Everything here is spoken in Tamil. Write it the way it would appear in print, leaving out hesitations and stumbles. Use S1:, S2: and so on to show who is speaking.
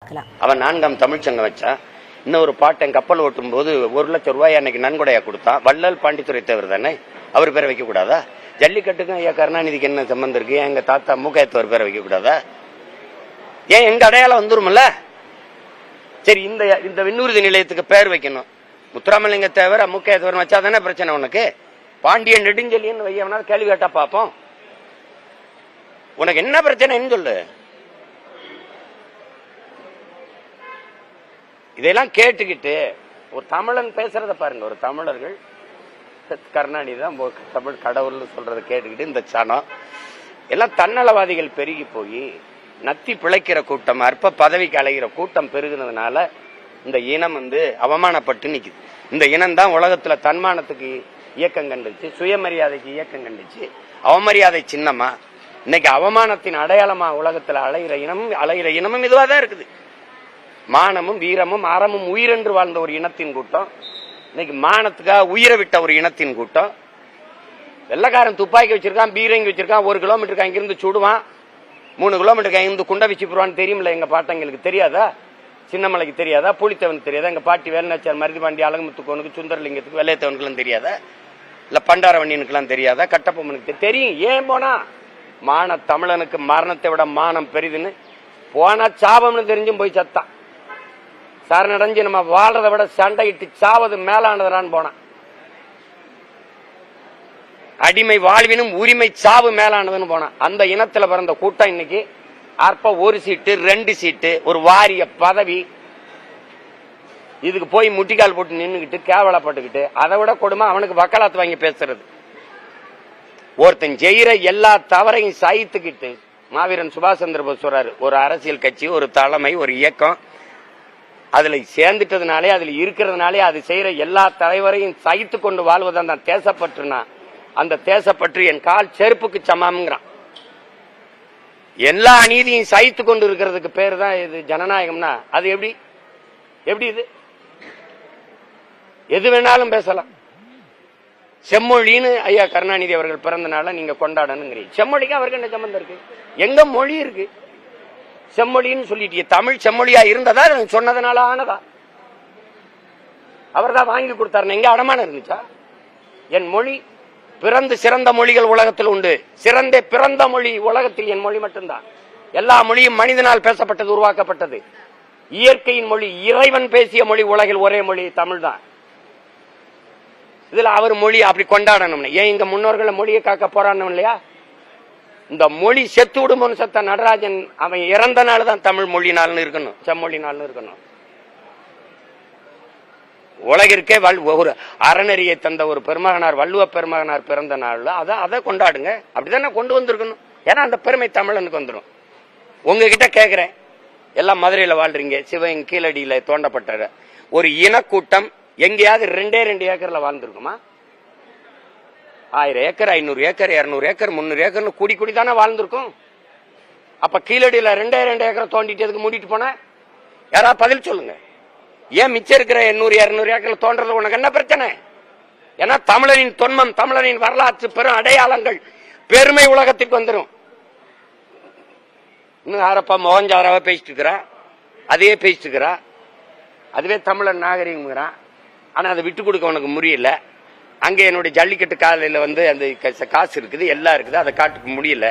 S1: பார்க்கலாம்.
S2: அவன் 4ஆம் தமிழ்ச்சங்கம் வச்சான். இன்னொரு பாட்டன் கப்பல் ஓட்டும் போது 1 லட்சம் ரூபாய் அன்னைக்கு நன்கொடையா கொடுத்தான். வள்ளல் பாண்டித்துறை தேவர் தானே, அவர் பேரை வைக்க கூடாதா? ஜல்லிக்கட்டுக்கும் ஐயா கருணாநிதிக்கு என்ன சம்பந்தம் இருக்கு? எங்க தாத்தா மூக்கையத்தவர் பேரை வைக்க கூடாதா? ஏன் எங்க அடையாளம் வந்துருமில்ல? சரி, இந்த விண்ணூர்தி நிலையத்துக்கு பேர் வைக்கணும். முத்துராமலிங்க தேவர் மூக்கையத்தவர் வச்சா தானே பிரச்சனை உனக்கு? பாண்டியன் நெடுஞ்செலியன் வையவனா கேள்வி கேட்டா பாப்போம். உனக்கு என்ன பிரச்சனைன்னு சொல்லு. இதெல்லாம் கேட்டுக்கிட்டு ஒரு தமிழன் பேசுறத பாருங்க. ஒரு தமிழர்கள் கருணாநிதி தான் தமிழ் கடவுள்னு சொல்றதை கேட்டுக்கிட்டு இந்த சனம் எல்லாம் தன்னலவாதிகள் பெருகி போய் நத்தி பிழைக்கிற கூட்டம், அற்ப பதவிக்கு அலைகிற கூட்டம் பெருகுனதுனால இந்த இனம் அவமானப்பட்டு நிக்குது. இந்த இனம் தான் உலகத்துல தன்மானத்துக்கு இயக்கம் கண்டுச்சு, சுயமரியாதைக்கு இயக்கம் கண்டுச்சு. அவமரியாதை சின்னமா இன்னைக்கு அவமானத்தின் அடையாளமா உலகத்துல அலைகிற இனமும் இதுவாதான் இருக்குது. மானமும் வீரமும் அறமும் உயிரென்று வாழ்ந்த ஒரு இனத்தின் கூட்டம் இன்னைக்கு மானத்துக்காக உயிரை விட்ட ஒரு இனத்தின் கூட்டம். வெள்ளக்காரன் துப்பாக்கி வச்சிருக்கான், பீரங்கி வச்சிருக்கான், 1 கிலோமீட்டருக்கு அங்கிருந்து சுடுவான், 3 கிலோமீட்டருக்கு அங்கிருந்து குண்டை வச்சு போடுவான்னு தெரியுமில்ல. எங்க பாட்டங்களுக்கு தெரியாதா? சின்னமலைக்கு தெரியாதா? புலித்தேவனுக்கு தெரியாதா? எங்க பாட்டி வேலுநாச்சியார், மருதிபாண்டி, அழகுமுத்துக்கோனுக்கு, சுந்தரலிங்கத்துக்கு, வெள்ளையத்தவனுக்கு தெரியாதா? இல்ல பண்டாரவண்ணியனுக்கு தெரியாதா? கட்டப்பொம்மனுக்கு தெரியும். ஏன் போனா? மான தமிழனுக்கு மரணத்தை விட மானம் பெரிதுன்னு போனா சாபம்னு தெரிஞ்சும் போய் சத்தான். சரணடைஞ்சு நம்ம வாழ்றதை விட சண்டையிட்டு சாவது மேலானதுறான்னு போனான். அடிமை வாழ்வினும் உரிமை சாவு மேலானதுன்னு போனான். அந்த இனத்துல பிறந்த கூட்டம் இன்னைக்கு அற்ப 1 சீட்டு 2 சீட்டு ஒரு வாரிய பதவி, இதுக்கு போய் முட்டிக்கால் போட்டு நின்னுக்கிட்டு கேவலப்பட்டுக்கிட்டு, அதை விட கொடுமை அவனுக்கு வக்காலத்து வாங்கி பேசுறது. ஒருத்தன் செய்யற எல்லா தவறையும் சகித்துக்கிட்டு மாவீரன் சுபாஷ் சந்திர போஸ் சொல்றாரு, ஒரு அரசியல் கட்சி, ஒரு தலைமை, ஒரு இயக்கம் அதுல சேர்ந்துட்டதுனாலே, அதுல இருக்கிறதுனாலே அது செய்யற எல்லா தலைவரையும் சகித்து கொண்டு வாழ்வதான் தான் தேசப்பற்றுனா, அந்த தேசப்பற்று என் கால் செருப்புக்கு சமம்ங்கிறான். எல்லா அநீதியும் சகித்து கொண்டு இருக்கிறதுக்கு பேரு தான் இது ஜனநாயகம்னா அது எப்படி? இது எது வேணாலும் பேசலாம். செம்மொழின்னு ஐயா கருணாநிதி அவர்கள் பிறந்த நாள நீங்க கொண்டாடணுங்கிறீங்க. செம்மொழிக்கு அவருக்கு என்ன சம்பந்தம் இருக்கு? எங்க மொழி இருக்கு? செம்மொழின்னு சொல்லிட்டு தமிழ் செம்மொழியா இருந்ததா சொன்னதுனால ஆனதா? அவர் தான் வாங்கி கொடுத்தாரு. எங்க அடமானம் இருந்துச்சா? என் மொழி பிறந்து சிறந்த மொழிகள் உலகத்தில் உண்டு. சிறந்த பிறந்த மொழி உலகத்தில் என் மொழி மட்டும்தான். எல்லா மொழியும் மனிதனால் பேசப்பட்டது, உருவாக்கப்பட்டது. இயற்கையின் மொழி, இறைவன் பேசிய மொழி உலகில் ஒரே மொழி தமிழ் தான். இதுல அவர் மொழி அப்படி கொண்டாடணும். ஏன் இங்க முன்னோர்களை மொழியை காக்க போராடணும் இல்லையா? இந்த மொழி செத்து விடுமோன்னு செத்த நடராஜன் அவன் இறந்த நாள் தான் தமிழ் மொழி நாள்னு இருக்கணும், செம்மொழி நாள்னு இருக்கணும். உலகிற்கே ஒரு அறநெறியை தந்த ஒரு பெருமகனார், வள்ளுவ பெருமகனார் பிறந்த நாள்ல அதை கொண்டாடுங்க. அப்படிதான் கொண்டு வந்திருக்கணும். ஏன்னா அந்த பெருமை தமிழனுக்கு வந்துடும். உங்ககிட்ட கேட்கிறேன், எல்லாம் மதுரையில வாழ்றீங்க, சிவன் கீழடியில தோண்டப்பட்ட ஒரு இனக்கூட்டம் எங்கேயாவது 2 ஏக்கர்ல வாழ்ந்துருக்குமா? 1000 ஏக்கர், 500 ஏக்கர், 200 ஏக்கர், 300 ஏக்கர்னு கூடி தானே வாழ்ந்திருக்கும். அப்ப கீழடியில 2 ஏக்கர் தோண்டிட்டு மூடிட்டு போன யாராவது பதில் சொல்லுங்க. ஏன் மிச்சம் இருக்கிற 800, 200 ஏக்கர்ல தோன்றது உனக்கு என்ன பிரச்சனை? ஏன்னா தமிழரின் தொன்மம், தமிழரின் வரலாற்று பெரும் அடையாளங்கள், பெருமை உலகத்துக்கு வந்துடும். இன்னும் யாரப்பா மோகஞ்சாராவா பேசிட்டு இருக்கிறா, அதே பேசிட்டு இருக்கிறா, அதுவே தமிழர் நாகரிகம். ஆனா அதை விட்டு கொடுக்க உனக்கு முடியல. அங்க என்னுடைய ஜல்லிக்கட்டு காலையில அந்த காசு இருக்குது, எல்லாம் இருக்குது, அதை காட்டுக்க முடியல.